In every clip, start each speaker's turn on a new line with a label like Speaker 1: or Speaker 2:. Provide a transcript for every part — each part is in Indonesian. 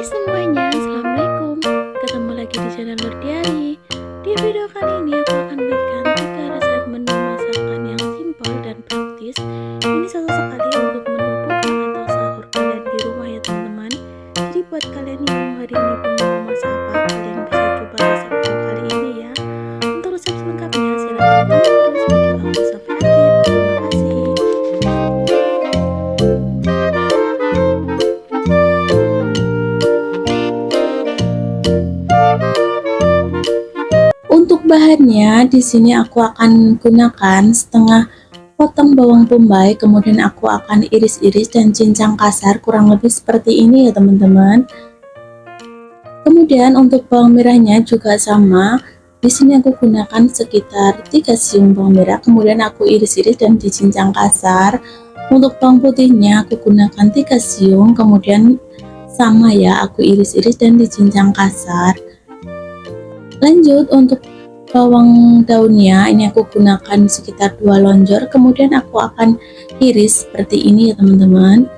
Speaker 1: Semuanya, Assalamualaikum. Ketemu lagi di channel Nurdiani. Di video kali ini aku akan berikan 3 resep menu masakan yang simpel dan praktis. Ini satu sekali untuk menu buka atau sahur kalian di rumah ya teman-teman. Jadi buat kalian yang hari ini bingung mau masak apa, kalian bisa coba resep aku kali ini ya. Untuk resep selengkapnya silahkan tonton terus video aku sampai akhir. Terima kasih. Untuk bahannya di sini aku akan gunakan setengah potong bawang bombay, kemudian aku akan iris-iris dan cincang kasar kurang lebih seperti ini ya teman-teman. Kemudian untuk bawang merahnya juga sama. Di sini aku gunakan sekitar 3 siung bawang merah, kemudian aku iris-iris dan dicincang kasar. Untuk bawang putihnya aku gunakan 3 siung, kemudian sama ya, aku iris-iris dan dicincang kasar. Lanjut untuk bawang daunnya, ini aku gunakan sekitar 2 lonjor, kemudian aku akan iris seperti ini ya teman-teman.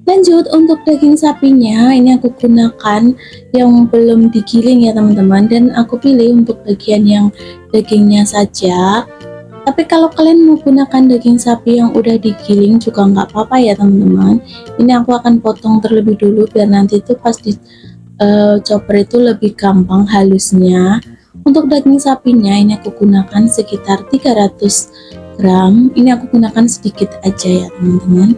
Speaker 1: Lanjut untuk daging sapinya, ini aku gunakan yang belum digiling ya teman-teman, dan aku pilih untuk bagian yang dagingnya saja. Tapi kalau kalian menggunakan daging sapi yang udah digiling juga nggak apa-apa ya teman-teman. Ini aku akan potong terlebih dulu biar nanti itu pas di chopper itu lebih gampang halusnya. Untuk daging sapinya ini aku gunakan sekitar 300 gram. Ini aku gunakan sedikit aja ya teman-teman.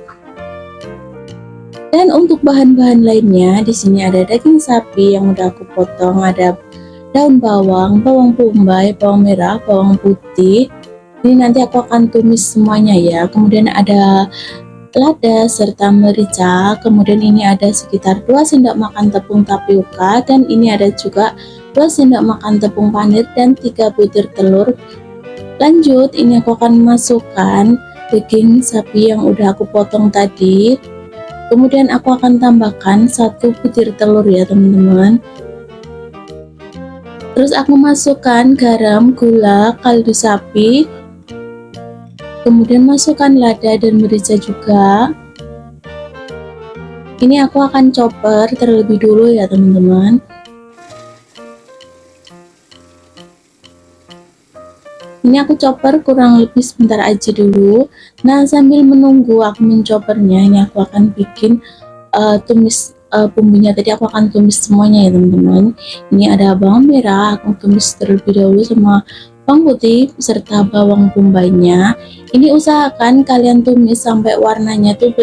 Speaker 1: Dan untuk bahan-bahan lainnya di sini ada daging sapi yang udah aku potong, ada daun bawang, bawang bombay, bawang merah, bawang putih. Ini nanti aku akan tumis semuanya ya. Kemudian ada lada serta merica. Kemudian ini ada sekitar 2 sendok makan tepung tapioka, dan ini ada juga 2 sendok makan tepung panir dan 3 butir telur. Lanjut, ini aku akan masukkan daging sapi yang udah aku potong tadi. Kemudian aku akan tambahkan 1 butir telur ya teman-teman. Terus aku masukkan garam, gula, kaldu sapi. Kemudian masukkan lada dan merica juga. Ini aku akan chopper terlebih dulu ya teman-teman. Ini aku chopper kurang lebih sebentar aja dulu. Nah, sambil menunggu aku menchoppernya, ini aku akan bikin tumis bumbunya. Tadi aku akan tumis semuanya ya teman-teman. Ini ada bawang merah, aku tumis terlebih dahulu sama bawang putih serta bawang bombaynya. Ini usahakan kalian tumis sampai warnanya tuh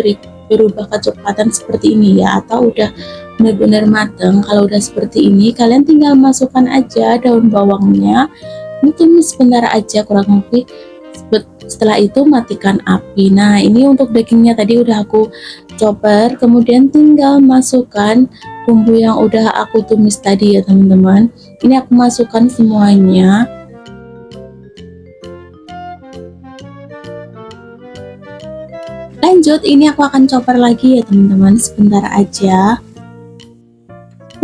Speaker 1: berubah kecoklatan seperti ini ya, atau udah benar-benar matang. Kalau udah seperti ini, kalian tinggal masukkan aja daun bawangnya. Ini tumis sebentar aja kurang lebih. Setelah itu matikan api. Nah, ini untuk dagingnya tadi udah aku chopper, kemudian tinggal masukkan bumbu yang udah aku tumis tadi ya teman-teman. Ini aku masukkan semuanya. Lanjut, ini aku akan chopper lagi ya teman-teman, sebentar aja.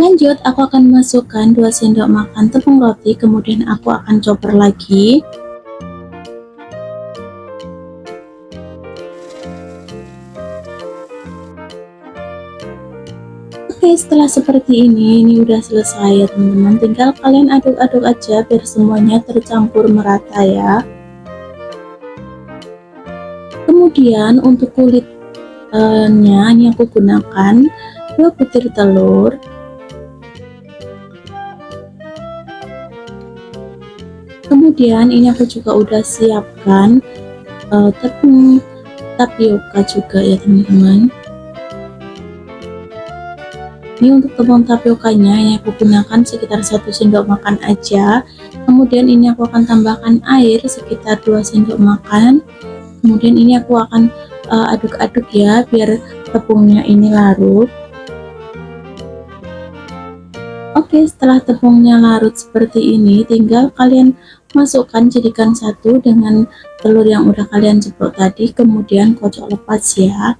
Speaker 1: Lanjut, aku akan masukkan 2 sendok makan tepung roti, kemudian aku akan chopper lagi. Oke, setelah seperti ini udah selesai ya teman-teman. Tinggal kalian aduk-aduk aja biar semuanya tercampur merata ya. Kemudian untuk kulitnya ini aku gunakan 2 butir telur. Kemudian ini aku juga udah siapkan tepung tapioka juga ya teman-teman. Ini untuk tepung tapiokanya yang aku gunakan sekitar 1 sendok makan aja. Kemudian ini aku akan tambahkan air sekitar 2 sendok makan. Kemudian ini aku akan aduk-aduk ya biar tepungnya ini larut. Oke, setelah tepungnya larut seperti ini, tinggal kalian masukkan, jadikan satu dengan telur yang udah kalian ceplok tadi, kemudian kocok lepas ya.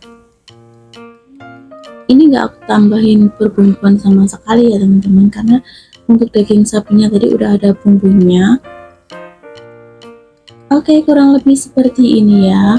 Speaker 1: Ini gak aku tambahin berbumbuan sama sekali ya teman-teman, karena untuk daging sapinya tadi udah ada bumbunya. Oke, kurang lebih seperti ini ya.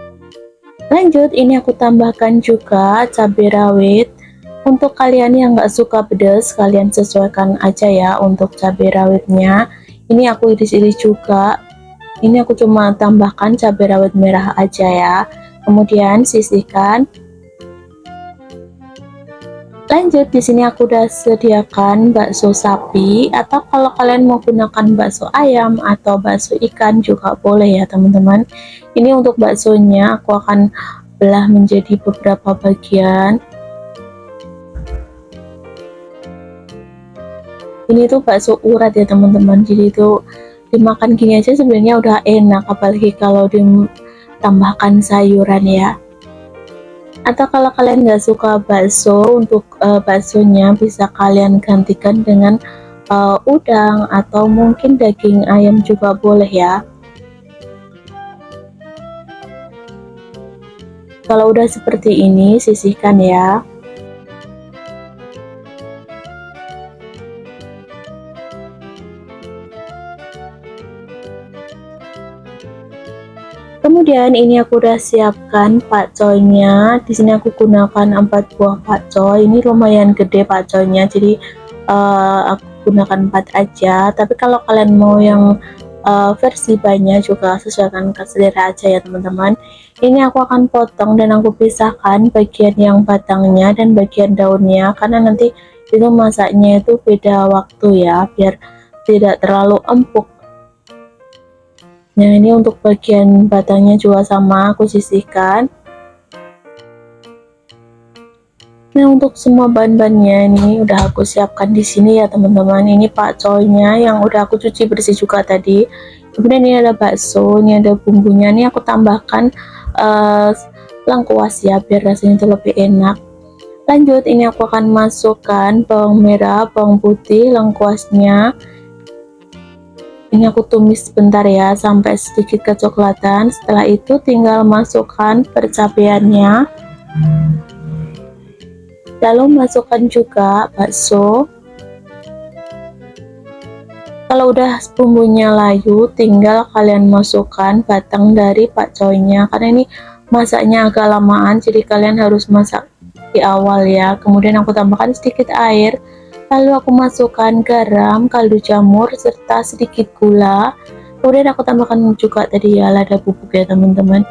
Speaker 1: Lanjut, ini aku tambahkan juga cabai rawit. Untuk kalian yang nggak suka pedas, kalian sesuaikan aja ya untuk cabai rawitnya. Ini aku iris-iris juga. Ini aku cuma tambahkan cabai rawit merah aja ya. Kemudian sisihkan. Lanjut, di sini aku udah sediakan bakso sapi, atau kalau kalian mau gunakan bakso ayam atau bakso ikan juga boleh ya teman-teman. Ini untuk baksonya aku akan belah menjadi beberapa bagian. Ini tuh bakso urat ya teman-teman, jadi itu dimakan gini aja sebenarnya udah enak, apalagi kalau ditambahkan sayuran ya. Atau kalau kalian nggak suka bakso, untuk baksonya bisa kalian gantikan dengan udang atau mungkin daging ayam juga boleh ya. Kalau udah seperti ini, sisihkan ya. Kemudian ini aku udah siapkan pakcoynya. Di sini aku gunakan 4 buah pakcoy. Ini lumayan gede pakcoynya, jadi aku gunakan 4 aja. Tapi kalau kalian mau yang versi banyak juga sesuaikan selera aja ya teman-teman. Ini aku akan potong dan aku pisahkan bagian yang batangnya dan bagian daunnya, karena nanti itu masaknya itu beda waktu ya, biar tidak terlalu empuk. Nah, ini untuk bagian batangnya juga sama aku sisihkan. Nah, untuk semua bahan-bahannya ini udah aku siapkan di sini ya teman-teman. Ini pakcoynya yang udah aku cuci bersih juga tadi. Kemudian ini ada bakso, ini ada bumbunya. Ini aku tambahkan lengkuas ya, biar rasanya itu lebih enak. Lanjut, ini aku akan masukkan bawang merah, bawang putih, lengkuasnya. Ini aku tumis sebentar ya sampai sedikit kecoklatan. Setelah itu tinggal masukkan percabeannya, lalu masukkan juga bakso. Kalau udah bumbunya layu, tinggal kalian masukkan batang dari pakcoynya, karena ini masaknya agak lamaan, jadi kalian harus masak di awal ya. Kemudian aku tambahkan sedikit air, lalu aku masukkan garam, kaldu jamur, serta sedikit gula. Kemudian aku tambahkan juga tadi ya lada bubuk ya teman-teman.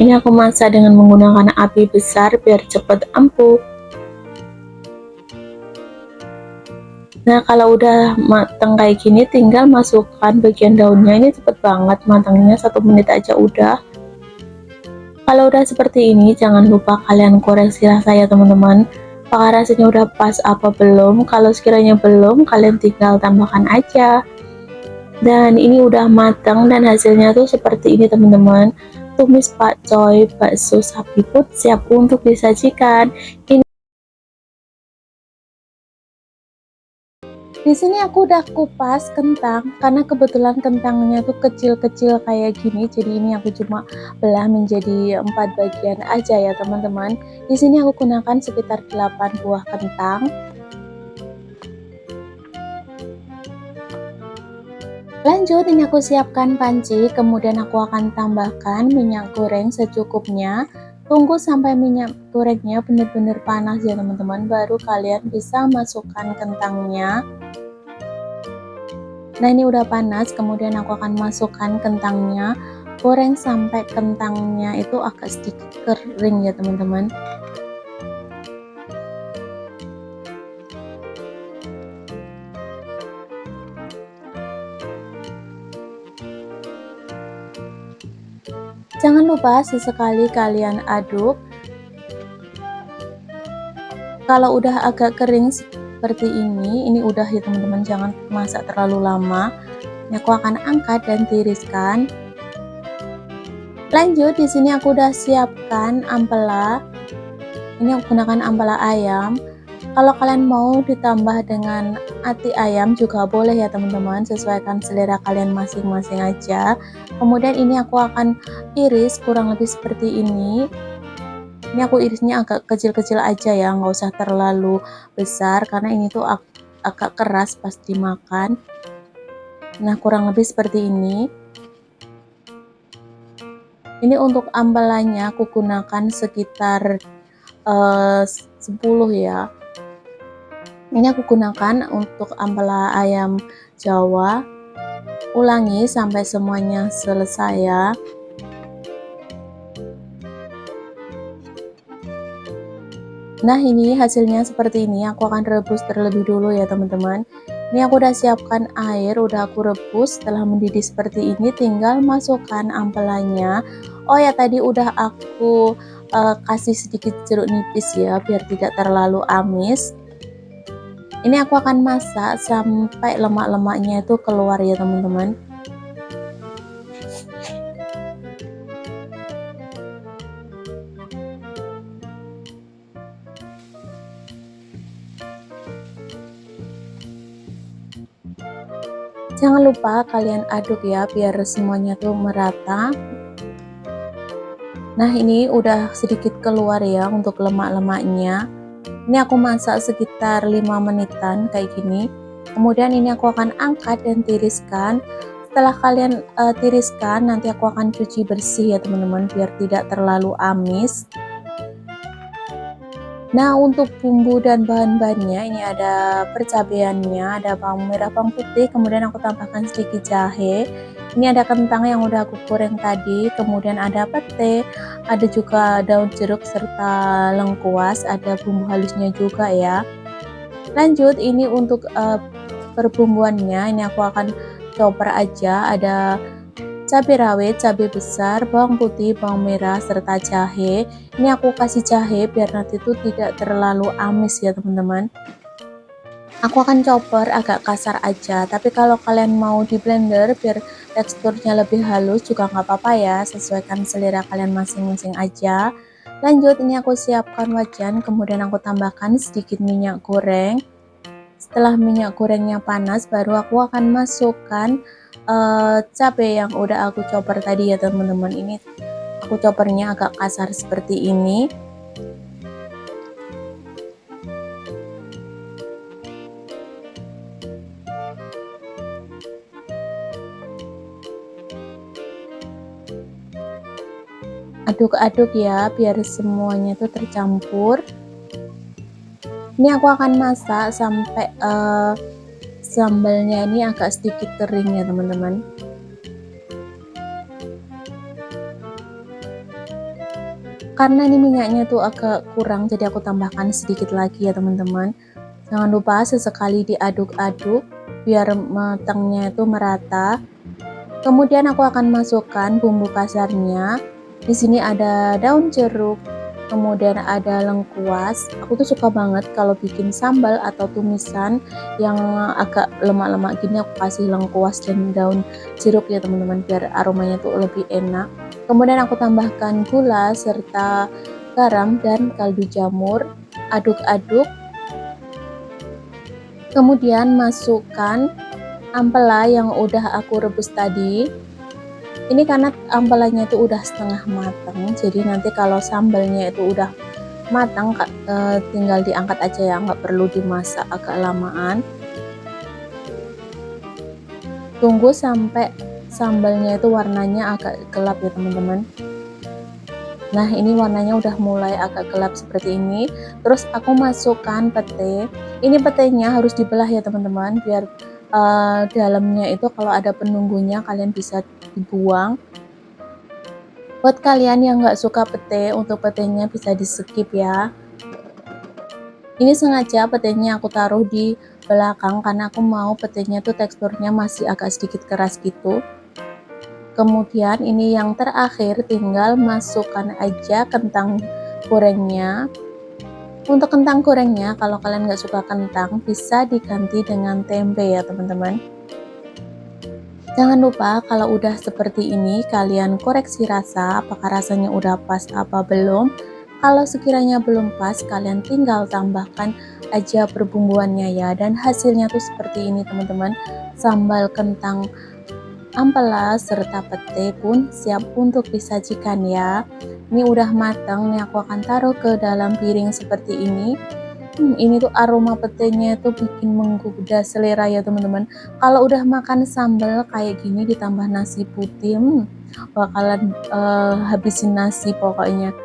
Speaker 1: Ini aku masak dengan menggunakan api besar biar cepat empuk. Nah, kalau udah matang kayak gini, tinggal masukkan bagian daunnya. Ini cepet banget matangnya, 1 menit aja udah. Kalau udah seperti ini, jangan lupa kalian koreksi rasa ya teman-teman, apakah rasanya udah pas apa belum. Kalau sekiranya belum, kalian tinggal tambahkan aja. Dan ini udah matang dan hasilnya tuh seperti ini teman-teman. Tumis pakcoy bakso sapi pun siap untuk disajikan. Di sini aku udah kupas kentang, karena kebetulan kentangnya tuh kecil-kecil kayak gini, jadi ini aku cuma belah menjadi 4 bagian aja ya teman-teman. Di sini aku gunakan sekitar 8 buah kentang. Lanjut, ini aku siapkan panci, kemudian aku akan tambahkan minyak goreng secukupnya. Tunggu sampai minyak gorengnya benar-benar panas ya teman-teman, baru kalian bisa masukkan kentangnya. Nah, ini udah panas, kemudian aku akan masukkan kentangnya. Goreng sampai kentangnya itu agak sedikit kering ya teman-teman. Jangan lupa sesekali kalian aduk. Kalau udah agak kering seperti ini udah ya teman-teman, jangan masak terlalu lama. Ini aku akan angkat dan tiriskan. Lanjut, di sini aku udah siapkan ampela. Ini aku gunakan ampela ayam. Kalau kalian mau ditambah dengan ati ayam juga boleh ya teman-teman, sesuaikan selera kalian masing-masing aja. Kemudian ini aku akan iris kurang lebih seperti ini. Ini aku irisnya agak kecil-kecil aja ya, nggak usah terlalu besar karena ini tuh agak keras pas dimakan. Nah, kurang lebih seperti ini. Ini untuk ambalannya aku gunakan sekitar 10 ya. Ini aku gunakan untuk ampela ayam Jawa. Ulangi sampai semuanya selesai ya. Nah, ini hasilnya seperti ini. Aku akan rebus terlebih dulu ya teman-teman. Ini aku udah siapkan air, udah aku rebus. Setelah mendidih seperti ini, tinggal masukkan ampelannya. Oh ya, tadi udah aku kasih sedikit jeruk nipis ya, biar tidak terlalu amis. Ini aku akan masak sampai lemak-lemaknya itu keluar ya teman-teman. Jangan lupa kalian aduk ya biar semuanya tuh merata. Nah, ini udah sedikit keluar ya untuk lemak-lemaknya. Ini aku masak sekitar 5 menitan kayak gini. Kemudian ini aku akan angkat dan tiriskan. Setelah kalian tiriskan, nanti aku akan cuci bersih ya teman-teman biar tidak terlalu amis. Nah, untuk bumbu dan bahan-bahannya ini ada percabeannya, ada bawang merah, bawang putih, kemudian aku tambahkan sedikit jahe. Ini ada kentang yang udah aku goreng tadi, kemudian ada pete, ada juga daun jeruk serta lengkuas, ada bumbu halusnya juga ya. Lanjut, ini untuk perbumbuannya, ini aku akan chopper aja, ada cabai rawit, cabai besar, bawang putih, bawang merah, serta jahe. Ini aku kasih jahe biar nanti tuh tidak terlalu amis ya teman-teman. Aku akan chopper agak kasar aja, tapi kalau kalian mau di blender biar teksturnya lebih halus juga nggak apa-apa ya, sesuaikan selera kalian masing-masing aja. Lanjut, ini aku siapkan wajan, kemudian aku tambahkan sedikit minyak goreng. Setelah minyak gorengnya panas, baru aku akan masukkan cabai yang udah aku chopper tadi ya teman-teman. Ini aku choppernya agak kasar seperti ini. Aduk-aduk ya biar semuanya tuh tercampur. Ini aku akan masak sampai sambalnya ini agak sedikit kering ya teman-teman. Karena ini minyaknya tuh agak kurang, jadi aku tambahkan sedikit lagi ya teman-teman. Jangan lupa sesekali diaduk-aduk biar matangnya itu merata. Kemudian aku akan masukkan bumbu kasarnya. Di sini ada daun jeruk, kemudian ada lengkuas. Aku tuh suka banget kalau bikin sambal atau tumisan yang agak lemak-lemak gini, aku kasih lengkuas dan daun jeruk ya teman-teman, biar aromanya tuh lebih enak. Kemudian aku tambahkan gula serta garam dan kaldu jamur. Aduk-aduk. Kemudian masukkan ampela yang udah aku rebus tadi. Ini karena ampelannya itu udah setengah matang, jadi nanti kalau sambalnya itu udah matang tinggal diangkat aja ya, nggak perlu dimasak agak lamaan. Tunggu sampai sambalnya itu warnanya agak gelap ya teman-teman. Nah, ini warnanya udah mulai agak gelap seperti ini. Terus aku masukkan pete. Ini petenya harus dibelah ya teman-teman, biar dalamnya itu kalau ada penunggunya kalian bisa dibuang. Buat kalian yang nggak suka pete, untuk petenya bisa di skip ya. Ini sengaja petenya aku taruh di belakang karena aku mau petenya tuh teksturnya masih agak sedikit keras gitu. Kemudian ini yang terakhir, tinggal masukkan aja kentang gorengnya. Untuk kentang gorengnya, kalau kalian nggak suka kentang, bisa diganti dengan tempe ya teman-teman. Jangan lupa kalau udah seperti ini, kalian koreksi rasa, apakah rasanya udah pas apa belum. Kalau sekiranya belum pas, kalian tinggal tambahkan aja perbumbuannya ya. Dan hasilnya tuh seperti ini teman-teman. Sambal kentang ampela serta pete pun siap untuk disajikan ya. Ini udah matang nih, aku akan taruh ke dalam piring seperti ini. Ini tuh aroma petenya tuh bikin menggugah selera ya teman-teman. Kalau udah makan sambal kayak gini ditambah nasi putih, bakalan habisin nasi pokoknya.